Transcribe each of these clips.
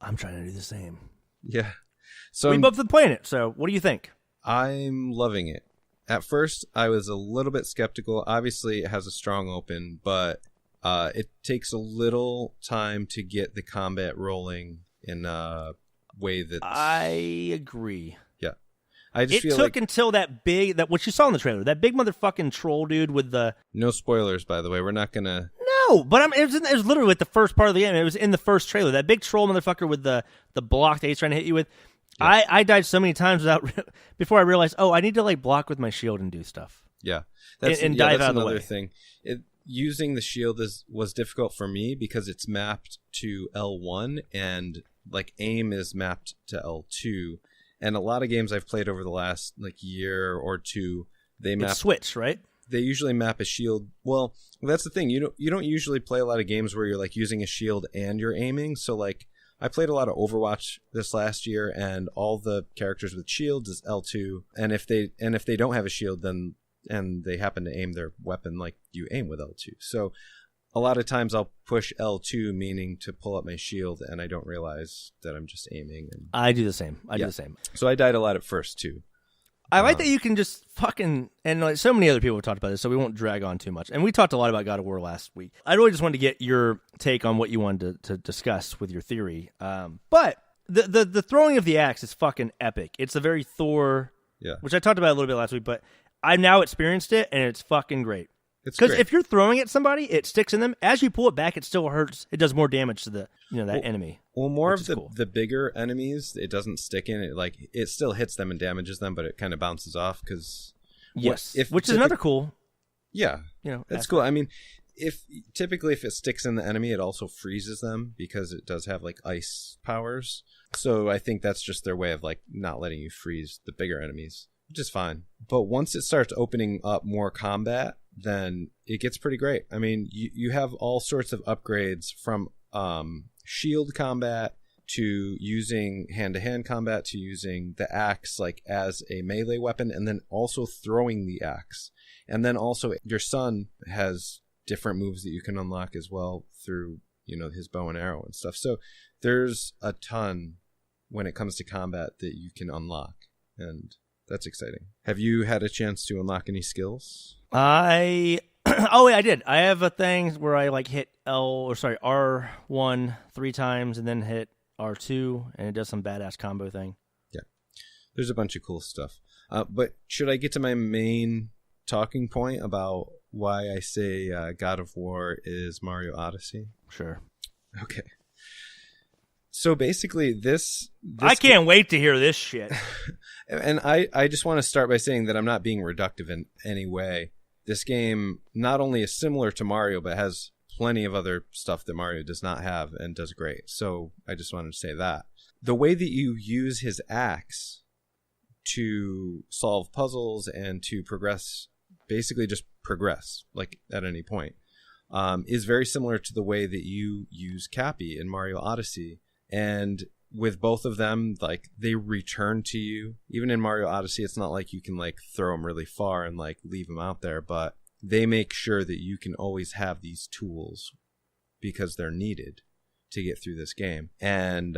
I'm trying to do the same. Yeah. So we both been playing it. So what do you think? I'm loving it. At first, I was a little bit skeptical. Obviously, it has a strong open, but it takes a little time to get the combat rolling in a way that I agree. Yeah, I just it feel took like until what you saw in the trailer, that big motherfucking troll dude with the no spoilers, by the way. We're not gonna. No, but it was literally with the first part of the game. It was in the first trailer. That big troll motherfucker with the block that he's trying to hit you with. Yeah. I died so many times before I realized, I need to like block with my shield and do stuff. Yeah, dive out of the way. Another thing. Using the shield was difficult for me because it's mapped to L1 and like aim is mapped to L2. And a lot of games I've played over the last like year or two, they map switch, right? They usually map a shield. Well, that's the thing. You don't usually play a lot of games where you're like using a shield and you're aiming. So like I played a lot of Overwatch this last year, and all the characters with shields is L2. And if they don't have a shield, then and they happen to aim their weapon, like you aim with L2. So a lot of times I'll push L2, meaning to pull up my shield, and I don't realize that I'm just aiming. And I do the same. I do the same. So I died a lot at first too. I like that you can just fucking, and like so many other people have talked about this, so we won't drag on too much. And we talked a lot about God of War last week. I really just wanted to get your take on what you wanted to discuss with your theory. But the throwing of the axe is fucking epic. It's a very Thor, which I talked about a little bit last week, but I've now experienced it, and it's fucking great. Because if you're throwing at somebody, it sticks in them. As you pull it back, it still hurts. It does more damage to that enemy. Well, more of the bigger enemies, it doesn't stick in. It still hits them and damages them, but it kind of bounces off because which is another cool. Yeah, that's cool. I mean, if it sticks in the enemy, it also freezes them because it does have like ice powers. So I think that's just their way of like not letting you freeze the bigger enemies, which is fine. But once it starts opening up more combat, then it gets pretty great. I mean, you have all sorts of upgrades from shield combat to using hand-to-hand combat to using the axe like as a melee weapon, and then also throwing the axe. And then also your son has different moves that you can unlock as well through, his bow and arrow and stuff. So there's a ton when it comes to combat that you can unlock, and that's exciting. Have you had a chance to unlock any skills? I did. I have a thing where I like hit R1 3 times and then hit R2, and it does some badass combo thing. Yeah, there's a bunch of cool stuff. But should I get to my main talking point about why I say God of War is Mario Odyssey? Sure. Okay. So basically, this I can't wait to hear this shit. And I just want to start by saying that I'm not being reductive in any way. This game not only is similar to Mario, but has plenty of other stuff that Mario does not have and does great. So I just wanted to say that. The way that you use his axe to solve puzzles and to progress, basically just progress, like at any point, is very similar to the way that you use Cappy in Mario Odyssey. And with both of them, like they return to you. Even in Mario Odyssey, it's not like you can like throw them really far and like leave them out there, but they make sure that you can always have these tools because they're needed to get through this game. And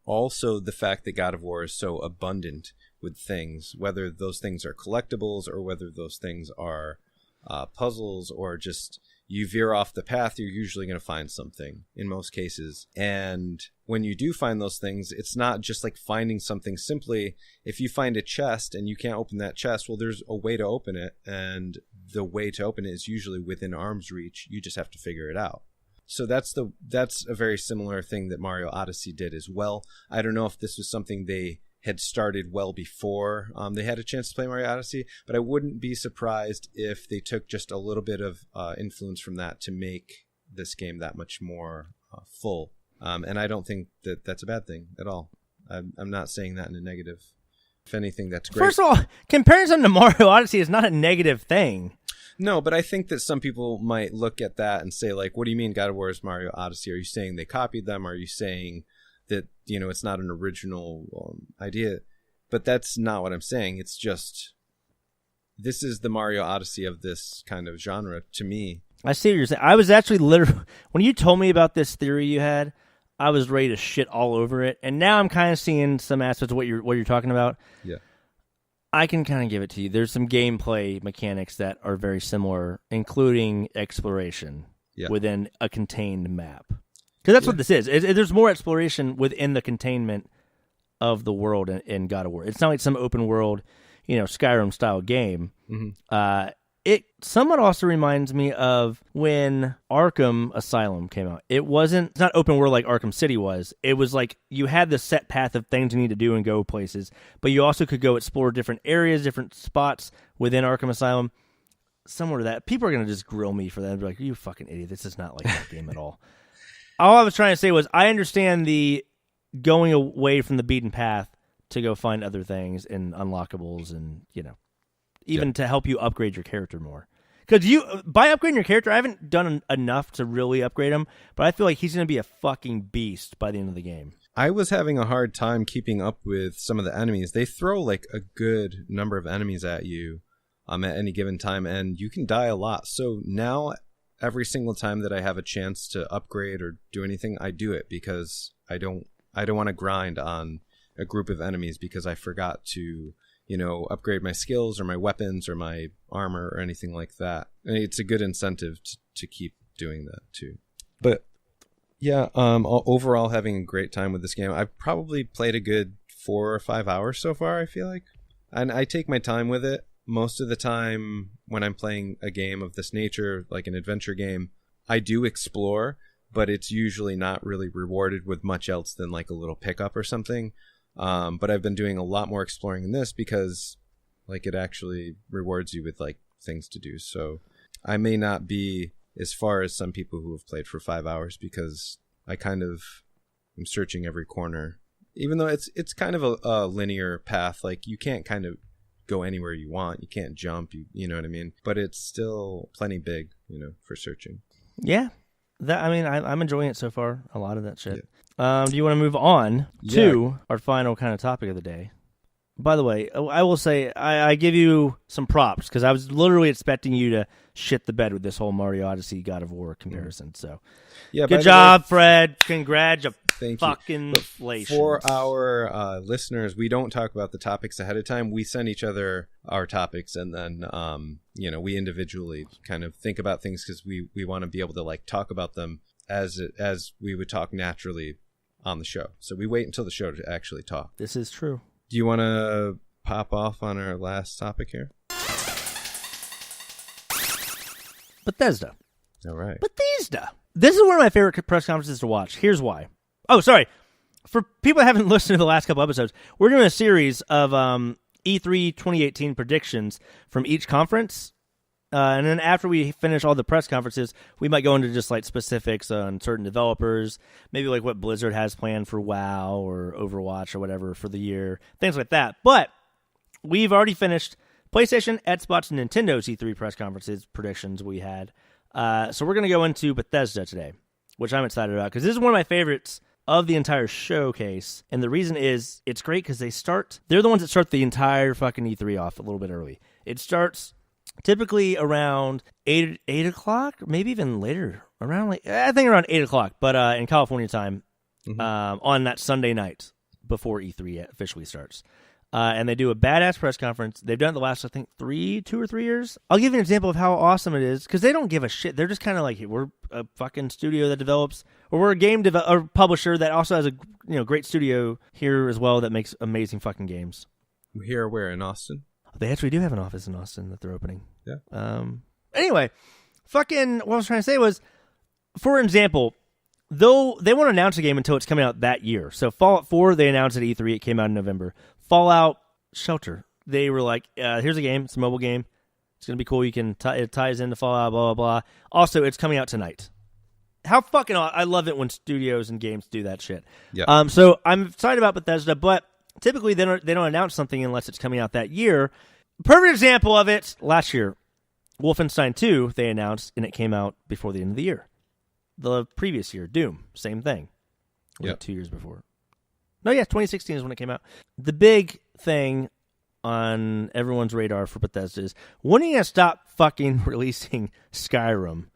also the fact that God of War is so abundant with things, whether those things are collectibles or whether those things are puzzles or just you veer off the path, you're usually going to find something in most cases. And when you do find those things, it's not just like finding something simply. If you find a chest and you can't open that chest, well, there's a way to open it. And the way to open it is usually within arm's reach. You just have to figure it out. So that's a very similar thing that Mario Odyssey did as well. I don't know if this was something they had started well before they had a chance to play Mario Odyssey, but I wouldn't be surprised if they took just a little bit of influence from that to make this game that much more full. And I don't think that that's a bad thing at all. I'm not saying that in a negative. If anything, that's great. First of all, comparison to Mario Odyssey is not a negative thing. No, but I think that some people might look at that and say, like, what do you mean God of War is Mario Odyssey? Are you saying they copied them? Are you saying that, it's not an original idea? But that's not what I'm saying. It's just, this is the Mario Odyssey of this kind of genre to me. I see what you're saying. I was actually literally, when you told me about this theory you had, I was ready to shit all over it, and now I'm kind of seeing some aspects of what you're talking about. Yeah. I can kind of give it to you. There's some gameplay mechanics that are very similar, including exploration within a contained map. Because that's what this is. There's more exploration within the containment of the world in God of War. It's not like some open world, Skyrim style game. Mm-hmm. It somewhat also reminds me of when Arkham Asylum came out. It's not open world like Arkham City was. It was like you had the set path of things you need to do and go places, but you also could go explore different areas, different spots within Arkham Asylum. Similar to that. People are going to just grill me for that and be like, you fucking idiot. This is not like that game at all. All I was trying to say was I understand the going away from the beaten path to go find other things and unlockables and, even to help you upgrade your character more. Because by upgrading your character, I haven't done enough to really upgrade him, but I feel like he's going to be a fucking beast by the end of the game. I was having a hard time keeping up with some of the enemies. They throw like a good number of enemies at you at any given time, and you can die a lot. So now, every single time that I have a chance to upgrade or do anything, I do it because I don't want to grind on a group of enemies because I forgot to upgrade my skills or my weapons or my armor or anything like that. And it's a good incentive to keep doing that too. But yeah, overall having a great time with this game. I've probably played a good 4 or 5 hours so far, I feel like. And I take my time with it. Most of the time when I'm playing a game of this nature, like an adventure game, I do explore, but it's usually not really rewarded with much else than like a little pickup or something. But I've been doing a lot more exploring in this because like it actually rewards you with like things to do. So I may not be as far as some people who have played for 5 hours because I kind of am searching every corner, even though it's kind of a linear path. Like you can't kind of go anywhere you want. You can't jump, you know what I mean? But it's still plenty big, for searching. Yeah. I'm enjoying it so far, a lot of that shit. Yeah. Do you want to move on to our final kind of topic of the day? By the way, I will say I give you some props because I was literally expecting you to shit the bed with this whole Mario Odyssey God of War comparison. So, good job, Fred. Congratulations. For our listeners, we don't talk about the topics ahead of time. We send each other our topics, and then we individually kind of think about things because we want to be able to like talk about them as we would talk naturally on the show. So we wait until the show to actually talk. This is true. Do you want to pop off on our last topic here? Bethesda. All right. Bethesda. This is one of my favorite press conferences to watch. Here's why. Oh, sorry. For people that haven't listened to the last couple episodes, we're doing a series of E3 2018 predictions from each conference. And then after we finish all the press conferences, we might go into just like specifics on certain developers, maybe like what Blizzard has planned for WoW or Overwatch or whatever for the year, things like that. But we've already finished PlayStation, Xbox, and Nintendo's E3 press conferences predictions we had. So we're going to go into Bethesda today, which I'm excited about because this is one of my favorites of the entire showcase. And the reason is it's great because they're the ones that start the entire fucking E3 off a little bit early. It starts typically around 8 o'clock, maybe even later, around I think around 8 o'clock, but in California time, on that Sunday night before E3 officially starts. And they do a badass press conference. They've done it the last, I think, 2 or 3 years. I'll give you an example of how awesome it is, because they don't give a shit. They're just kind of like, hey, we're a fucking studio that develops, or we're a game or publisher that also has a great studio here as well that makes amazing fucking games. Here, where, in Austin? They actually do have an office in Austin that they're opening. Yeah. Anyway, what I was trying to say was, for example, though they won't announce a game until it's coming out that year. So Fallout 4, they announced at E3. It came out in November. Fallout Shelter, they were like, here's a game. It's a mobile game. It's going to be cool. You can it ties into Fallout, blah, blah, blah. Also, it's coming out tonight. How fucking I love it when studios and games do that shit. Yeah. So I'm excited about Bethesda, but typically they don't announce something unless it's coming out that year. Perfect example of it, last year, Wolfenstein 2, they announced, and it came out before the end of the year. The previous year, Doom, same thing. Yeah. 2 years before. No, yeah, 2016 is when it came out. The big thing on everyone's radar for Bethesda is, when are you going to stop fucking releasing Skyrim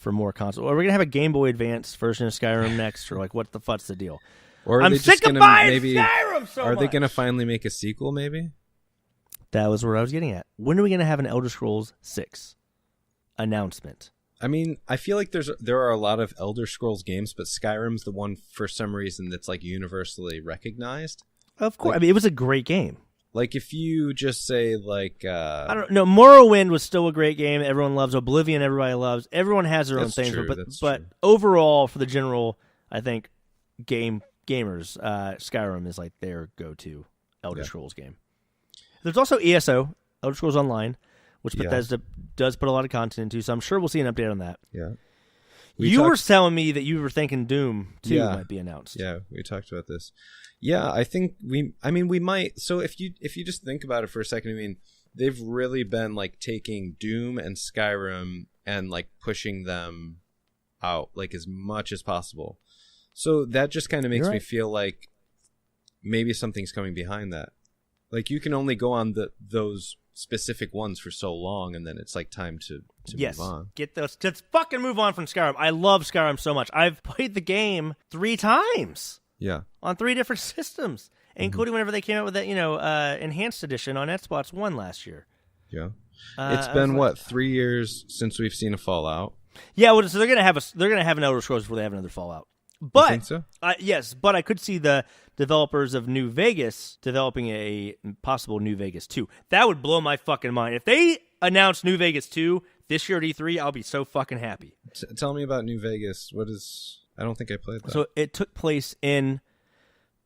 for more console. Are we gonna have a Game Boy Advance version of Skyrim next, or like what the fuck's the deal? Or I'm sick of buying Skyrim so much. Are they gonna finally make a sequel? Maybe. That was where I was getting at. When are we gonna have an Elder Scrolls 6 announcement? I mean, I feel like there are a lot of Elder Scrolls games, but Skyrim's the one for some reason that's like universally recognized. Of course, like, I mean it was a great game. Like if you just say like I don't know, Morrowind was still a great game. Everyone loves Oblivion. Everybody loves. Everyone has their own things, true, but overall, for the general, I think gamers, Skyrim is like their go-to Elder Scrolls game. There's also ESO, Elder Scrolls Online, which Bethesda does put a lot of content into, so I'm sure we'll see an update on that. Yeah. You were telling me that you were thinking Doom 2 might be announced. Yeah, we talked about this. Yeah, I think we might. So if you just think about it for a second, I mean, they've really been like taking Doom and Skyrim and like pushing them out like as much as possible. So that just kind of makes me feel like maybe something's coming behind that. Like you can only go on those specific ones for so long, and then it's like time to move on. Get those. Let's fucking move on from Skyrim. I love Skyrim so much. I've played the game 3 times. Yeah. On 3 different systems, including whenever they came out with that, enhanced edition on Xbox One last year. Yeah. It's been 3 years since we've seen a Fallout. Yeah, well, so they're gonna have an Elder Scrolls before they have another Fallout. But you think so? Yes, but I could see the developers of New Vegas developing a possible New Vegas 2. That would blow my fucking mind. If they announce New Vegas 2 this year at E3, I'll be so fucking happy. Tell me about New Vegas. What is... I don't think I played that. So it took place in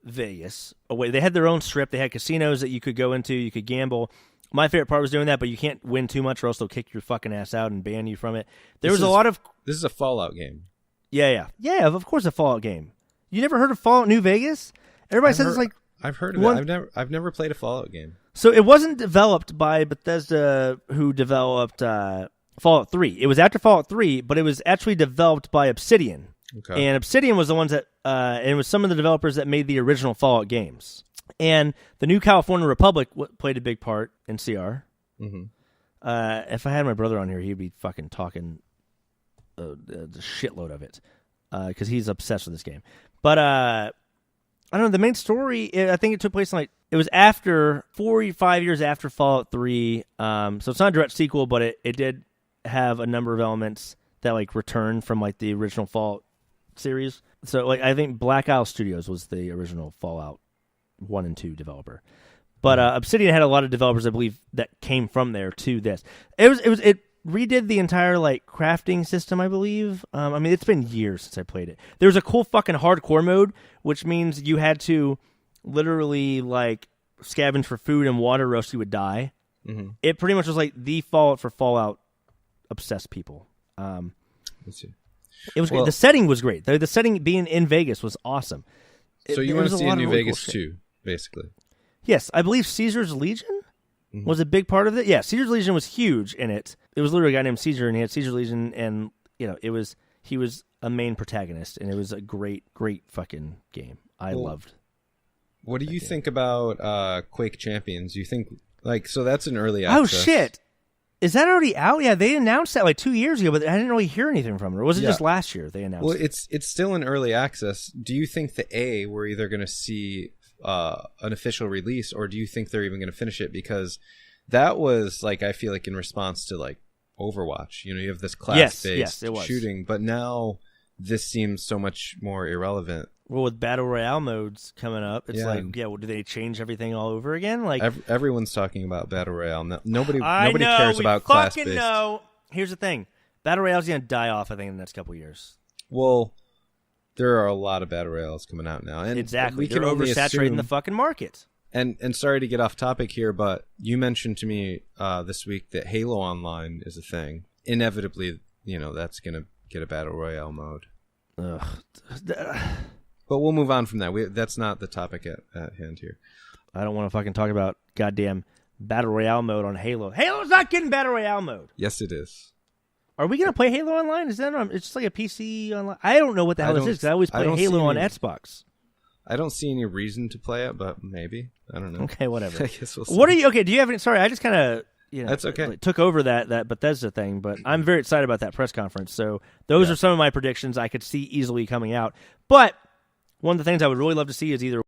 Vegas. They had their own strip. They had casinos that you could go into. You could gamble. My favorite part was doing that, but you can't win too much or else they'll kick your fucking ass out and ban you from it. This is a Fallout game. Yeah, of course a Fallout game. You never heard of Fallout New Vegas? Everybody says it's like... I've heard of it. I've never played a Fallout game. So it wasn't developed by Bethesda, who developed Fallout 3. It was after Fallout 3, but it was actually developed by Obsidian. Okay. And Obsidian was the ones that, and it was some of the developers that made the original Fallout games. And the New California Republic played a big part in CR. Mm-hmm. If I had my brother on here, he'd be fucking talking the shitload of it, because he's obsessed with this game. But I don't know, the main story, I think it took place in it was after 45 years after Fallout 3. So it's not a direct sequel, but it did have a number of elements that returned from the original Fallout series. So I think Black Isle Studios was the original Fallout 1 and 2 developer, but Obsidian had a lot of developers, I believe, that came from there to this. It redid the entire crafting system, I believe. I mean, it's been years since I played it. There was a cool fucking hardcore mode, which means you had to literally scavenge for food and water, or else you would die. Mm-hmm. It pretty much was the Fallout for Fallout obsessed people. Let's see. It was great. The setting was great. The setting being in Vegas was awesome. So you want to see a New Vegas 2, basically? Yes, I believe Caesar's Legion was a big part of it. Yeah, Caesar's Legion was huge in it. It was literally a guy named Caesar, and he had Caesar's Legion, and he was a main protagonist, and it was a great, great fucking game. I loved. What do you think about Quake Champions? You think so? That's an early access. Oh shit! Is that already out? Yeah, they announced that 2 years ago, but I didn't really hear anything from it. Or was it just last year they announced it? Well, it's still in early access. Do you think we're either going to see an official release, or do you think they're even going to finish it? Because that was I feel in response to Overwatch. You have this class-based shooting, but now this seems so much more irrelevant. Well, with Battle Royale modes coming up, it's well, do they change everything all over again? Everyone's talking about Battle Royale. Nobody cares about class-based. No, here's the thing. Battle Royale's going to die off, I think, in the next couple of years. Well, there are a lot of Battle Royales coming out now. And exactly. They're oversaturating the fucking market. And sorry to get off topic here, but you mentioned to me this week that Halo Online is a thing. Inevitably, that's going to get a Battle Royale mode. Ugh. But we'll move on from that. That's not the topic at hand here. I don't want to fucking talk about goddamn Battle Royale mode on Halo. Halo's not getting Battle Royale mode. Yes, it is. Are we going to play Halo Online? Is that it's just a PC online? I don't know what the hell this is, because I always play Halo on Xbox. I don't see any reason to play it, but maybe. I don't know. Okay, whatever. I guess we'll see. What are you... Okay, do you have any... Sorry, I just kind of That's okay. It took over that Bethesda thing, but I'm very excited about that press conference. So those are some of my predictions I could see easily coming out. But one of the things I would really love to see is either